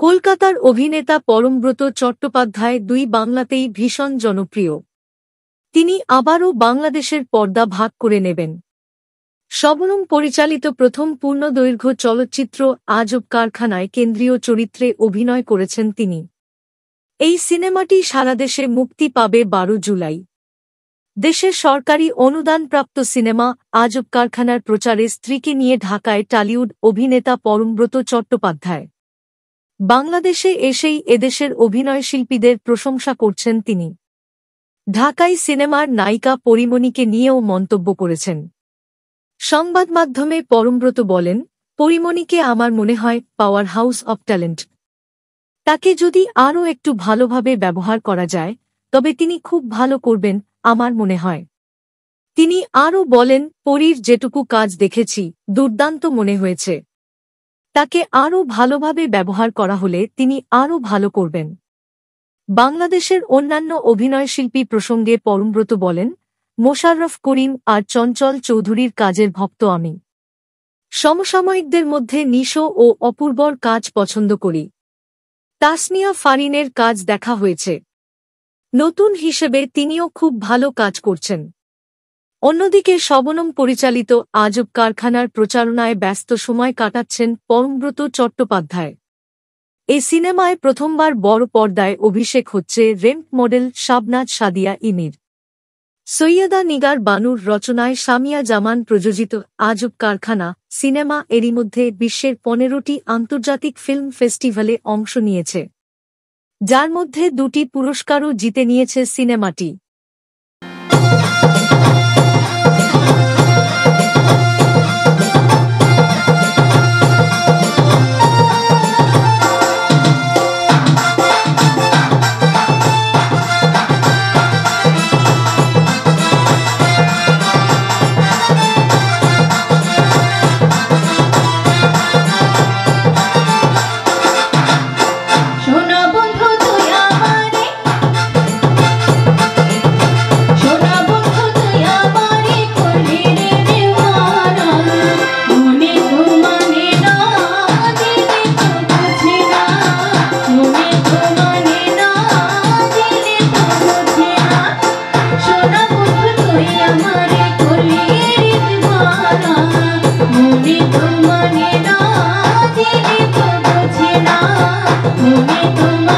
কলকাতার অভিনেতা পরমব্রত চট্টোপাধ্যায় দুই বাংলাতেই ভীষণ জনপ্রিয়। তিনি আবারও বাংলাদেশের পর্দা ভাগ করে নেবেন। শবনম পরিচালিত প্রথম পূর্ণদৈর্ঘ্য চলচ্চিত্র আজব কারখানায় কেন্দ্রীয় চরিত্রে অভিনয় করেছেন তিনি। এই সিনেমাটি সারাদেশে মুক্তি পাবে 12 জুলাই। দেশের সরকারি অনুদানপ্রাপ্ত সিনেমা আজব কারখানার প্রচারে স্ত্রীকে নিয়ে ঢাকায় টলিউড অভিনেতা পরমব্রত চট্টোপাধ্যায়। বাংলাদেশে এসেই এদেশের অভিনয়শিল্পীদের প্রশংসা করছেন তিনি। ঢাকায় সিনেমার নায়িকা পরিমণিকে নিয়েও মন্তব্য করেছেন। সংবাদমাধ্যমে পরমব্রত বলেন, পরিমণিকে আমার মনে হয় পাওয়ার হাউস অব ট্যালেন্ট। তাকে যদি আরও একটু ভালোভাবে ব্যবহার করা যায় তবে তিনি খুব ভালো করবেন আমার মনে হয়। তিনি আরও বলেন, পরীর যেটুকু কাজ দেখেছি দুর্দান্ত মনে হয়েছে। তাকে আরও ভালোভাবে ব্যবহার করা হলে তিনি আরও ভালো করবেন। বাংলাদেশের অন্যান্য অভিনয়শিল্পী প্রসঙ্গে পরমব্রত বলেন, মোশাররফ করিম আর চঞ্চল চৌধুরীর কাজের ভক্ত আমি। সমসাময়িকদের মধ্যে নিশো ও অপূর্বর কাজ পছন্দ করি। তাসনিয়া ফারিনের কাজ দেখা হয়েছে। নতুন হিসেবে তিনিও খুব ভালো কাজ করছেন। অন্যদিকে শবনম পরিচালিত আজব কারখানার প্রচারণায় ব্যস্ত সময় কাটাচ্ছেন পরমব্রত চট্টোপাধ্যায়। এ সিনেমায় প্রথমবার বড় পর্দায় অভিষেক হচ্ছে রেম্প মডেল শাবনাজ সাদিয়া ইমির। সৈয়দা নিগার বানুর রচনায় সামিয়া জামান প্রযোজিত আজব কারখানা সিনেমা এরই মধ্যে বিশ্বের 15টি আন্তর্জাতিক ফিল্ম ফেস্টিভ্যালে অংশ নিয়েছে, যার মধ্যে 2টি পুরস্কারও জিতে নিয়েছে সিনেমাটি। তুমি